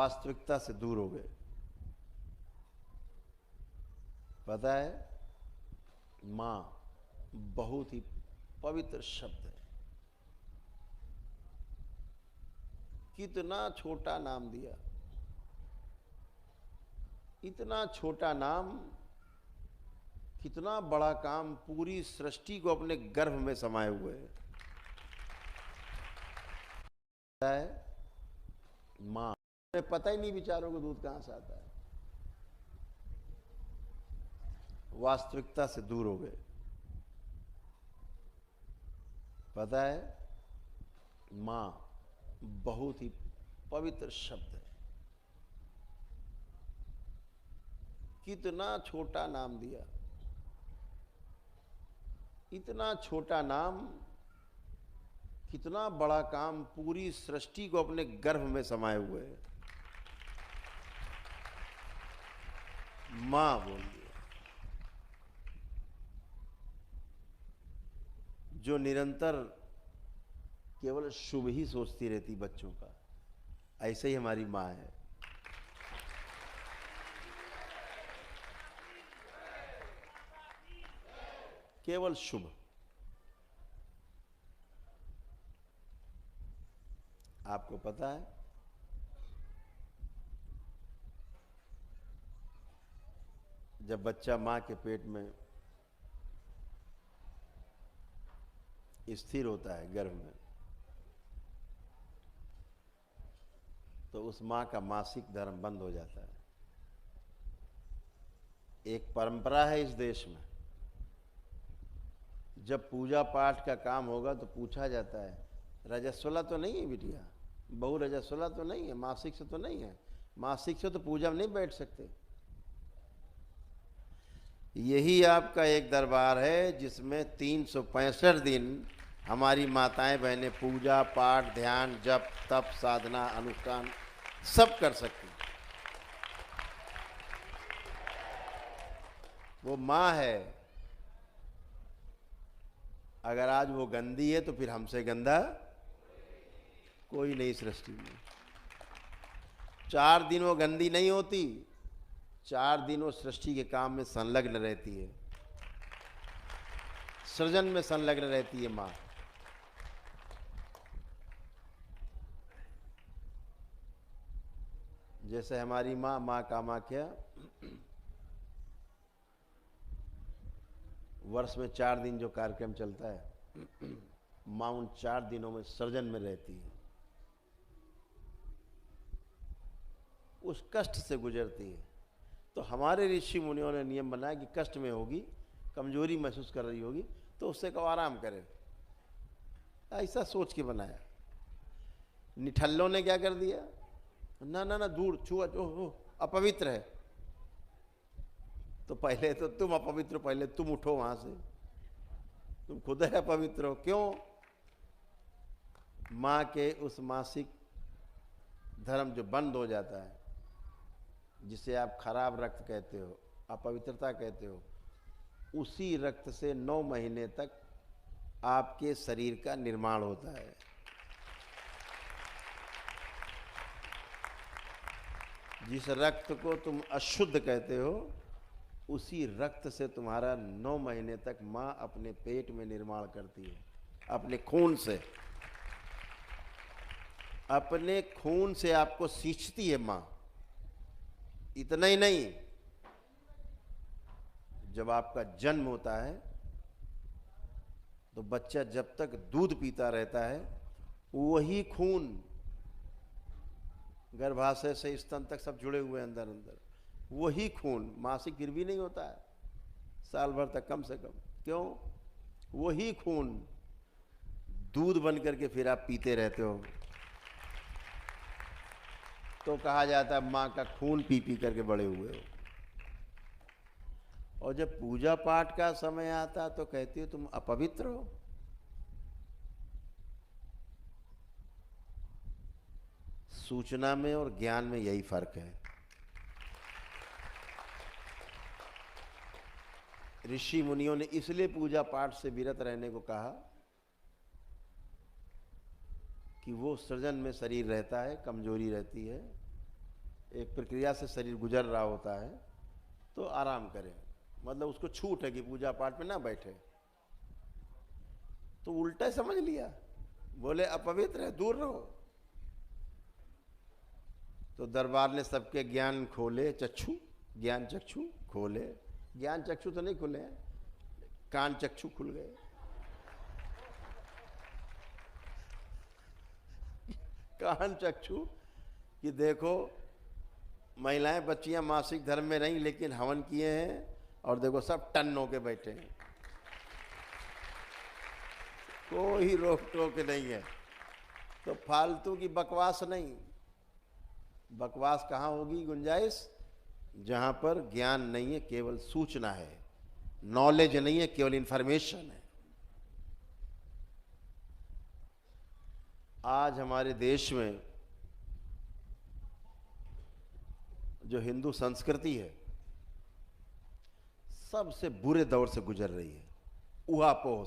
वास्तविकता से दूर हो गए। पता है, मां बहुत ही पवित्र शब्द है। कितना छोटा नाम दिया, इतना छोटा नाम, कितना बड़ा काम, पूरी सृष्टि को अपने गर्भ में समाये हुए है। मां, पता ही नहीं बेचारों को दूध कहां से आता है। वास्तविकता से दूर हो गए। पता है, मां बहुत ही पवित्र शब्द है। कितना छोटा नाम दिया, इतना छोटा नाम, कितना बड़ा काम, पूरी सृष्टि को अपने गर्भ में समाये हुए है। मां बोलिए, जो निरंतर केवल शुभ ही सोचती रहती बच्चों का, ऐसे ही हमारी मां है। केवल शुभ। आपको पता है, जब बच्चा मां के पेट में स्थिर होता है गर्भ में, तो उस मां का मासिक धर्म बंद हो जाता है। एक परंपरा है इस देश में, जब पूजा पाठ का काम होगा तो पूछा जाता है, रजस्वला तो नहीं है बिटिया, बहु रजस्वला तो नहीं है, मासिक से तो नहीं है, मासिक से तो पूजा में नहीं बैठ सकते। यही आपका एक दरबार है जिसमें 365 दिन हमारी माताएं बहनें पूजा पाठ, ध्यान, जप, तप, साधना, अनुष्ठान सब कर सकती। वो मां है। अगर आज वो गंदी है तो फिर हमसे गंदा कोई नहीं सृष्टि में। 4 दिन वो गंदी नहीं होती, 4 दिन वो सृष्टि के काम में संलग्न रहती है, सृजन में संलग्न रहती है मां। जैसे हमारी मां कामाख्या वर्ष में 4 दिन जो कार्यक्रम चलता है, मां उन 4 दिनों में सृजन में रहती है, उस कष्ट से गुजरती है। तो हमारे ऋषि मुनियों ने नियम बनाया कि कष्ट में होगी, कमजोरी महसूस कर रही होगी, तो उससे कहो आराम करे, ऐसा सोच के बनाया। निठल्लों ने क्या कर दिया, ना ना ना दूर, छुआ जो अपवित्र है। तो पहले तो तुम अपवित्र, पहले तुम उठो वहां से, तुम खुद है अपवित्र हो। क्यों? मां के उस मासिक धर्म जो बंद हो जाता है, जिसे आप खराब रक्त कहते हो, अपवित्रता कहते हो, उसी रक्त से 9 महीने तक आपके शरीर का निर्माण होता है। जिस रक्त को तुम अशुद्ध कहते हो, उसी रक्त से तुम्हारा 9 महीने तक मां अपने पेट में निर्माण करती है, अपने खून से। अपने खून से आपको सींचती है मां। इतना ही नहीं, जब आपका जन्म होता है तो बच्चा जब तक दूध पीता रहता है, वही खून गर्भाशय से स्तन तक सब जुड़े हुए अंदर अंदर, वही खून मासिक फिर भी नहीं होता है, साल भर तक कम से कम। क्यों? वही खून दूध बन करके फिर आप पीते रहते हो। तो कहा जाता है मां का खून पी पी करके बड़े हुए हो। और जब पूजा पाठ का समय आता तो कहती हो तुम अपवित्र हो। सूचना में और ज्ञान में यही फर्क है। ऋषि मुनियों ने इसलिए पूजा पाठ से विरत रहने को कहा कि वो सृजन में शरीर रहता है, कमजोरी रहती है, एक प्रक्रिया से शरीर गुजर रहा होता है तो आराम करें, मतलब उसको छूट है कि पूजा पाठ में ना बैठे। तो उल्टा समझ लिया, बोले अपवित्र है, दूर रहो। तो दरबार ने सबके ज्ञान खोले, चक्षु, ज्ञान चक्षु खोले। ज्ञान चक्षु तो नहीं खुले हैं, कान चक्षु खुल गए। कान चक्षु कि देखो महिलाएं बच्चियां मासिक धर्म में रहीं लेकिन हवन किए हैं, और देखो सब टन होके बैठे हैं, कोई रोक टोक नहीं है। तो फालतू की बकवास नहीं। बकवास कहाँ होगी गुंजाइश? जहां पर ज्ञान नहीं है, केवल सूचना है, नॉलेज नहीं है, केवल इंफॉर्मेशन है। आज हमारे देश में जो हिंदू संस्कृति है सबसे बुरे दौर से गुजर रही है, ऊहापोह।